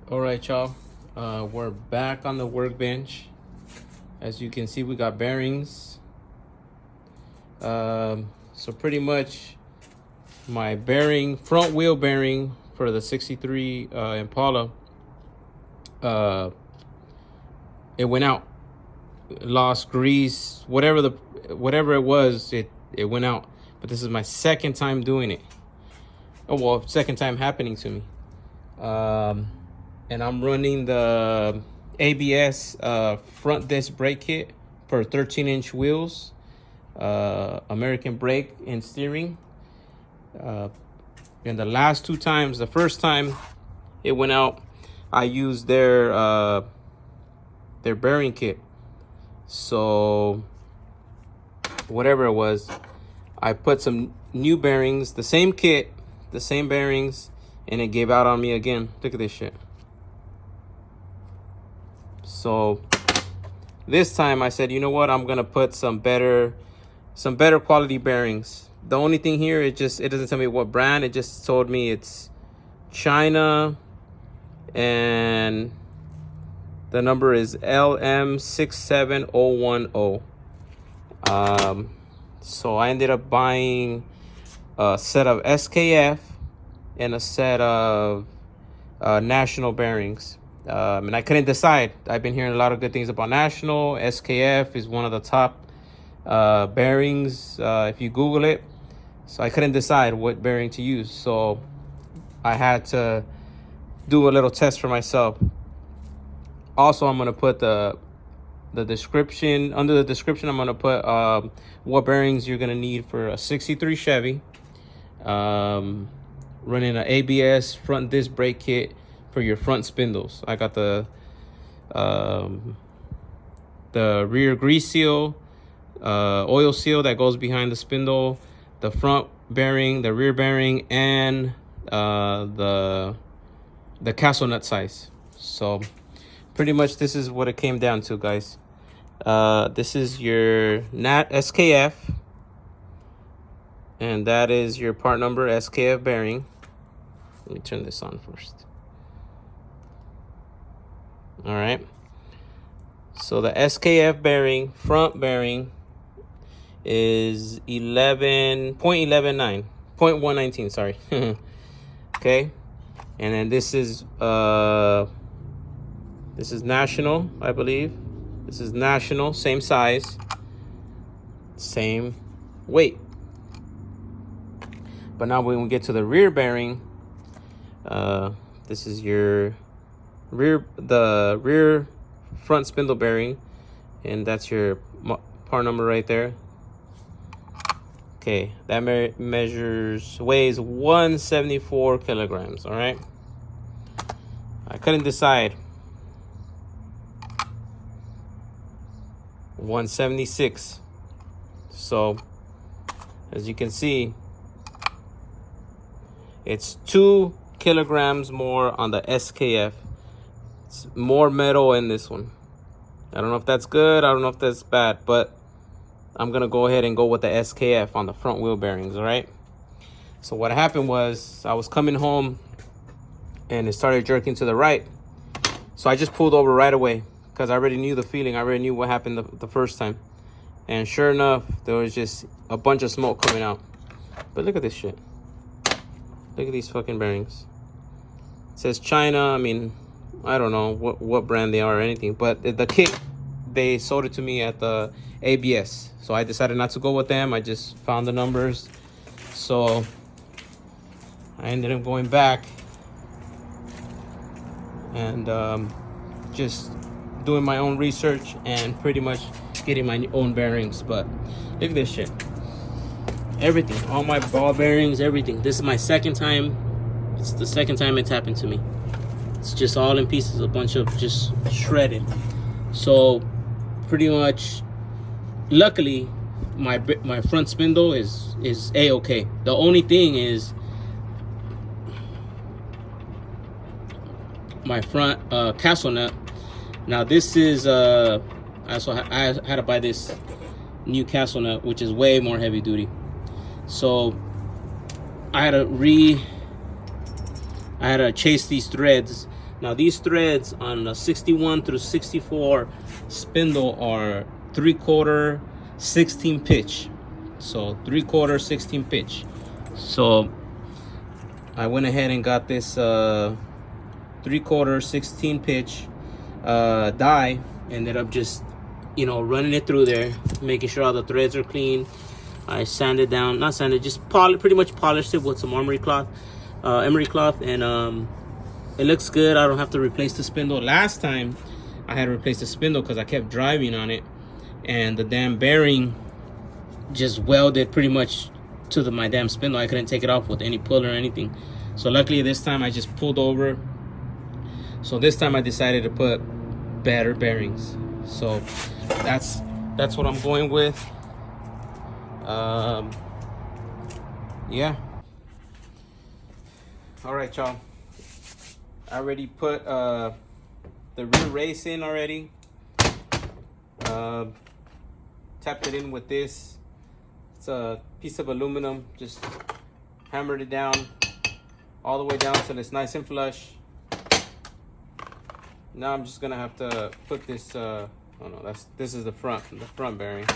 All right, y'all. We're back on the workbench. As you can see, we got bearings. So pretty much my bearing, front wheel bearing for the 63 Impala, it went out. Lost grease, whatever it was, it went out. But this is my second time doing it. Oh well, second time happening to me. And I'm running the ABS front disc brake kit for 13-inch wheels, American brake and steering. And the last two times, the first time it went out, I used their bearing kit. So whatever it was, I put some new bearings, the same kit, the same bearings, and it gave out on me again. Look at this shit. So this time I said, you know what, I'm gonna put some better quality bearings. The only thing here, it doesn't tell me what brand. It just told me it's China, and the number is LM67010. So I ended up buying a set of SKF and a set of National bearings. And I couldn't decide. I've been hearing a lot of good things about National. SKF is one of the top bearings if you Google it. So I couldn't decide what bearing to use. So I had to do a little test for myself. Also, I'm going to put the description, under the description, I'm going to put what bearings you're going to need for a 63 Chevy. Running an ABS front disc brake kit for your front spindles. I got the rear grease seal, oil seal that goes behind the spindle, the front bearing, the rear bearing, and the castle nut size. So pretty much this is what it came down to, guys. This is your NAT SKF, and that is your part number SKF bearing. Let me turn this on first. All right. So the SKF bearing, front bearing, is 0.119, sorry. Okay. And then this is National, I believe. This is National, same size, same weight. But now when we get to the rear bearing, this is your the rear front spindle bearing, and that's your part number right there. Okay, that weighs 174 kilograms. All right. I couldn't decide. 176. So as you can see, it's 2 kilograms more on the SKF. It's more metal in this one. I don't know if that's good, I don't know if that's bad, but I'm gonna go ahead and go with the SKF on the front wheel bearings. All right. So what happened was, I was coming home and it started jerking to the right, so I just pulled over right away because I already knew the feeling. I already knew what happened the first time, and sure enough, there was just a bunch of smoke coming out. But look at this shit. Look at these fucking bearings. It says China. I mean, I don't know what brand they are or anything, but the kit, they sold it to me at the ABS. So I decided not to go with them. I just found the numbers. So I ended up going back and just doing my own research and pretty much getting my own bearings. But look at this shit. Everything, all my ball bearings, everything. This is my second time. It's the second time it's happened to me. It's just all in pieces, a bunch of just shredded. So pretty much, luckily, my front spindle is a-okay. The only thing is my front castle nut. Now this is I had to buy this new castle nut, which is way more heavy duty. So I had to chase these threads Now these threads on the 61 through 64 spindle are 3/4 16 pitch. So 3/4 16 pitch. So I went ahead and got this 3/4 16 pitch die. Ended up just, you know, running it through there, making sure all the threads are clean. I sanded down, not sanded, just pretty much polished it with some emery cloth, and it looks good. I don't have to replace the spindle. Last time I had to replace the spindle because I kept driving on it, and the damn bearing just welded pretty much to my damn spindle. I couldn't take it off with any pull or anything. So luckily this time I just pulled over. So this time I decided to put better bearings. So that's what I'm going with. Yeah. All right, y'all. I already put the rear race in already. Tapped it in with this. It's a piece of aluminum. Just hammered it down all the way down till it's nice and flush. Now I'm just gonna have to put this. Oh no, this is the front bearing.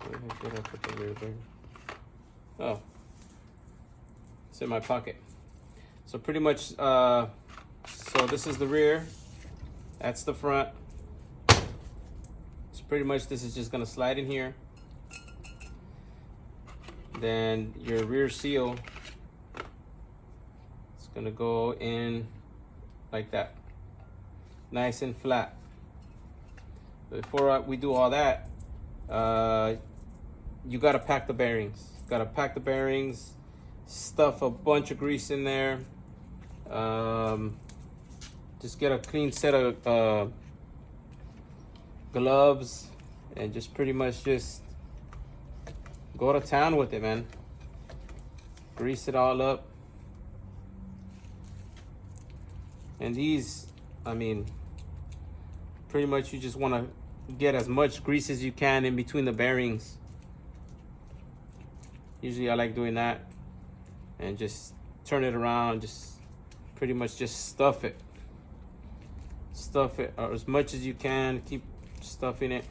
Where the heck did I put the rear bearing? Oh, it's in my pocket. So pretty much, so this is the rear, that's the front. So pretty much this is just gonna slide in here. Then your rear seal, it's gonna go in like that, nice and flat. But before we do all that, you gotta pack the bearings. Gotta pack the bearings, stuff a bunch of grease in there. Just get a clean set of gloves and just pretty much just go to town with it, man. Grease it all up. And these, I mean, pretty much you just want to get as much grease as you can in between the bearings. Usually I like doing that and just turn it around, just pretty much just stuff it as much as you can. Keep stuffing it.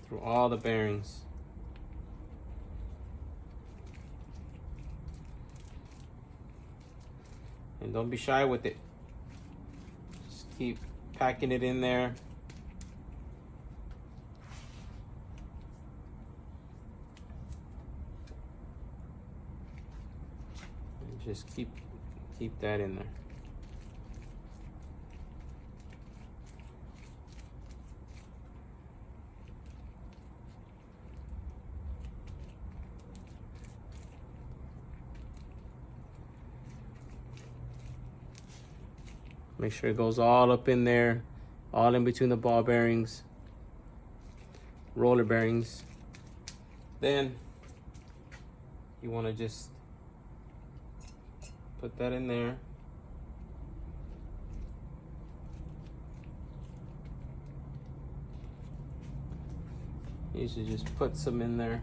Through all the bearings. And don't be shy with it. Just keep packing it in there. Just keep that in there. Make sure it goes all up in there, all in between the ball bearings, roller bearings. Then you want to just put that in there. You should just put some in there.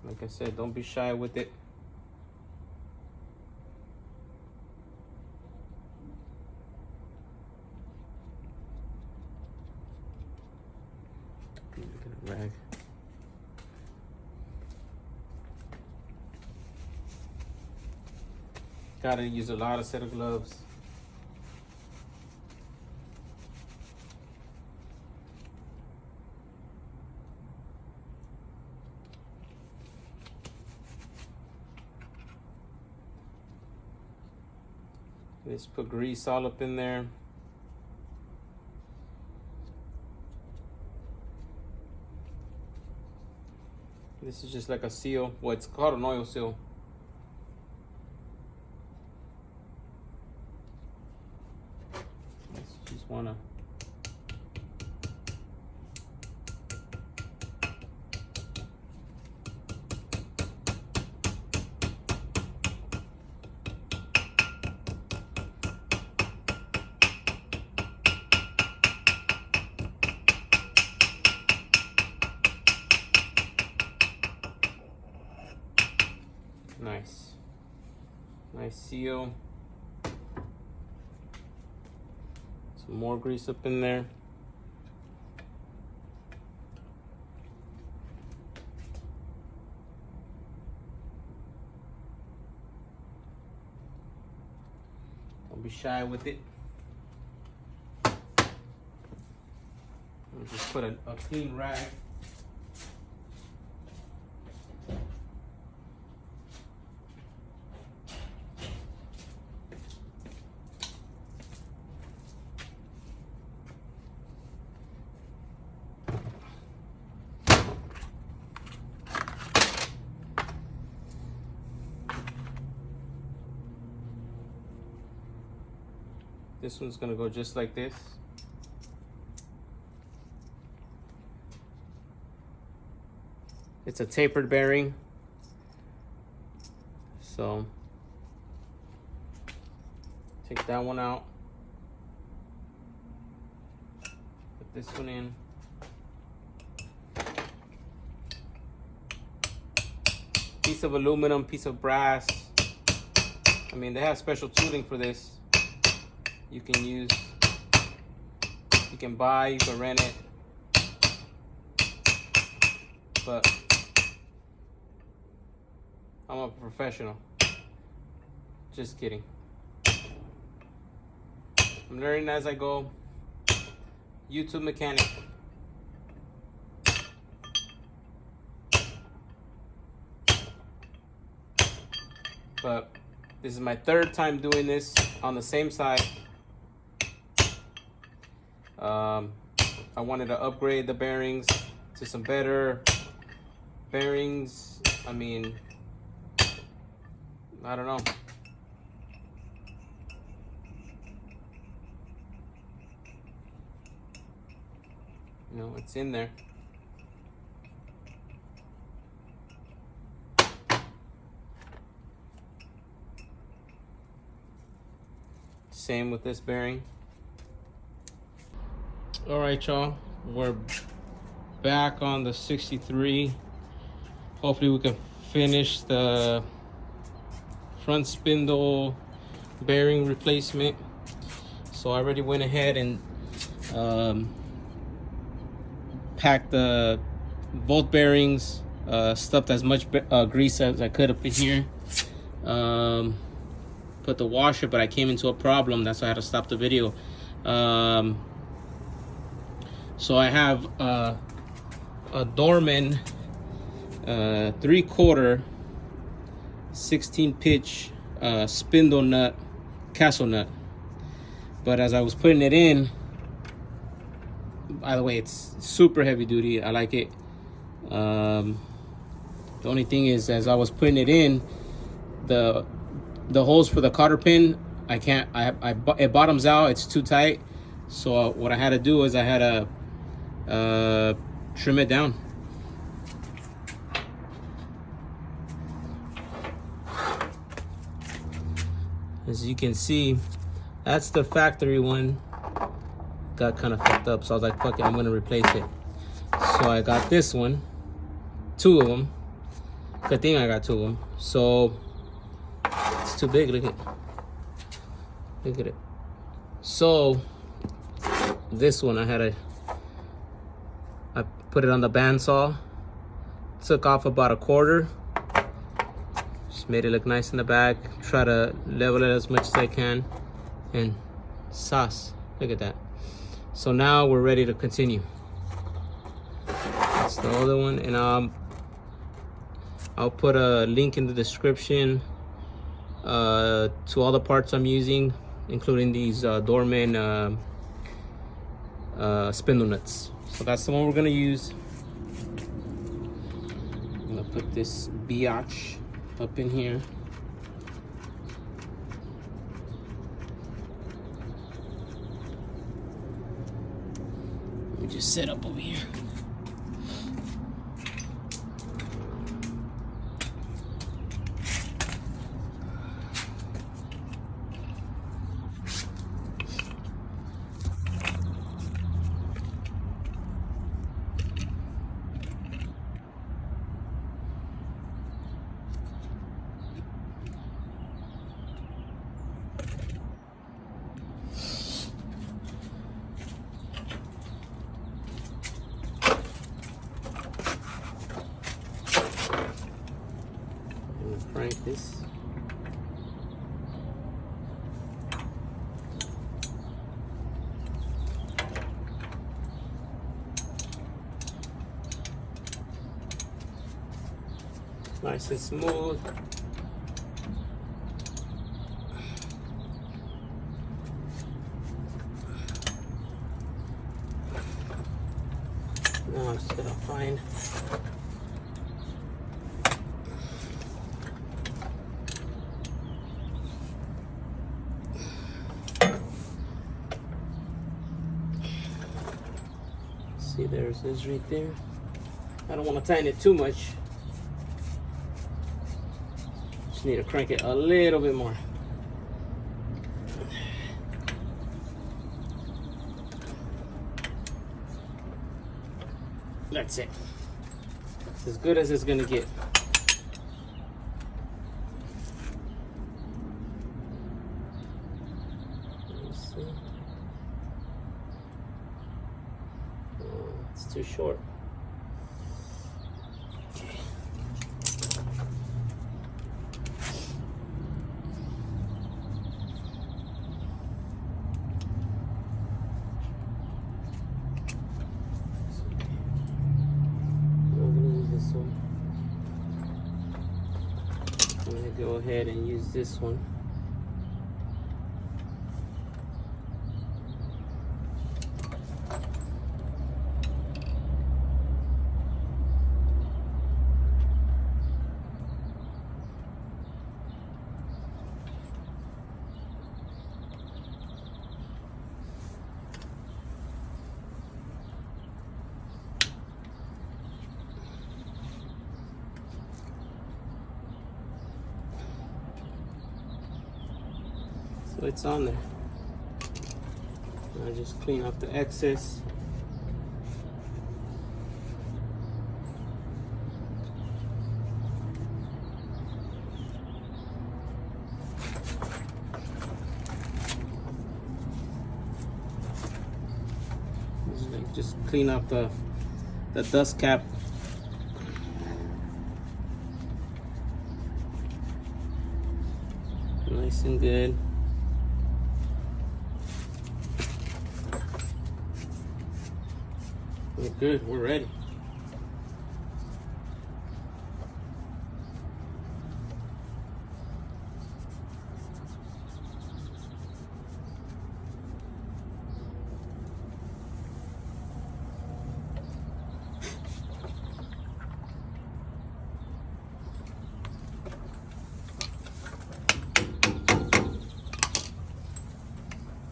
Like I said, don't be shy with it. Rag. Gotta use a lot of set of gloves. Just put grease all up in there. This is just like a seal. Well, it's called an oil seal. Just wanna my seal. Some more grease up in there. Don't be shy with it. Just put a clean rag. This one's gonna go just like this. It's a tapered bearing, so take that one out, put this one in. Piece of aluminum, piece of brass. I mean, they have special tooling for this. You can use, you can buy, you can rent it, but I'm a professional. Just kidding. I'm learning as I go. YouTube mechanic. But this is my third time doing this on the same side. I wanted to upgrade the bearings to some better bearings. I mean, I don't know. You know, it's in there. Same with this bearing. All right, y'all, we're back on the 63. Hopefully we can finish the front spindle bearing replacement. So I already went ahead and packed both bearings, stuffed as much grease as I could up in here. Put the washer, but I came into a problem. That's why I had to stop the video. So I have a Dorman 3/4 16 pitch spindle nut, castle nut. But as I was putting it in, by the way, it's super heavy duty. I like it. The only thing is, as I was putting it in, the holes for the cotter pin, it bottoms out. It's too tight. So what I had to do is I had to trim it down. As you can see, that's the factory one. Got kind of fucked up, so I was like, fuck it, I'm gonna replace it. So I got this one, 2 of them. Good thing I got 2 of them. So it's too big. Look at it. So this one I put it on the bandsaw, took off about 1/4, just made it look nice in the back, try to level it as much as I can, and sauce, look at that. So now we're ready to continue. That's the other one, and I'll put a link in the description to all the parts I'm using, including these Dorman spindle nuts. So that's the one we're gonna use. I'm gonna put this biatch up in here. Let me just set up over here. this. Nice and smooth. Now I'm just gonna find see, there's this right there. I don't want to tighten it too much. Just need to crank it a little bit more. That's it. It's as good as it's gonna get. Let's see. Oh, it's too short. Okay. So I'm going to go ahead and use this one. So it's on there. I just clean up the excess. Just clean up the dust cap. Nice and good. We're good, we're ready.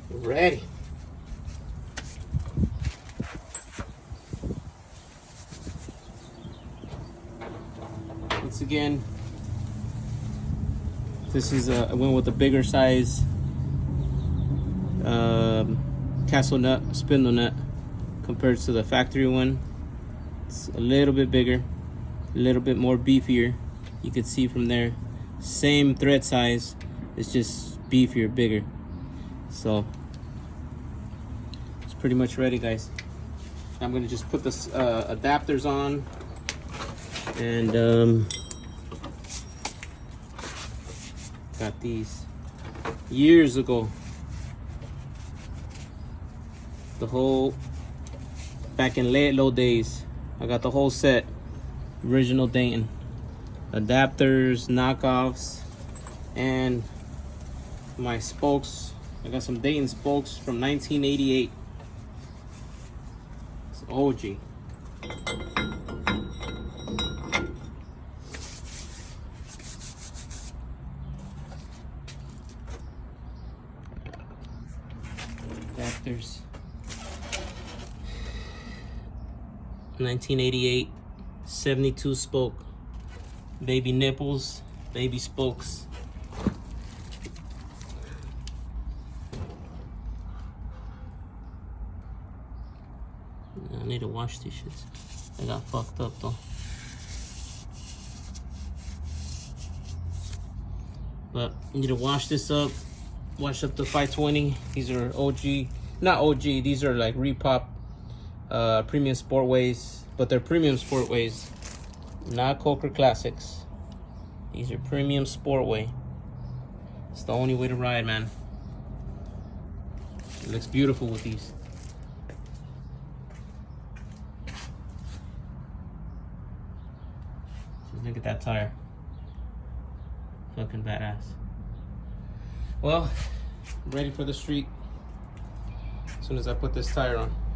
We're ready. Once again, this is I went with a bigger size castle nut, spindle nut, compared to the factory one. It's a little bit bigger, a little bit more beefier. You can see from there, same thread size, it's just beefier, bigger. So it's pretty much ready, guys. I'm gonna just put the adapters on, and got these years ago. The whole, back in low days, I got the whole set, original Dayton. Adapters, knockoffs, and my spokes. I got some Dayton spokes from 1988. It's OG. Adapters. 1988, 72 spoke. Baby nipples, baby spokes. I need to wash these shits. They got fucked up though. But you need to wash this up. Wash up the 520. These are OG, not OG, these are like repop premium sportways, but they're premium sportways, not Coker Classics. These are premium Sportway. It's the only way to ride, man. It looks beautiful with these. Just look at that tire. Fucking badass. Well, I'm ready for the street as soon as I put this tire on.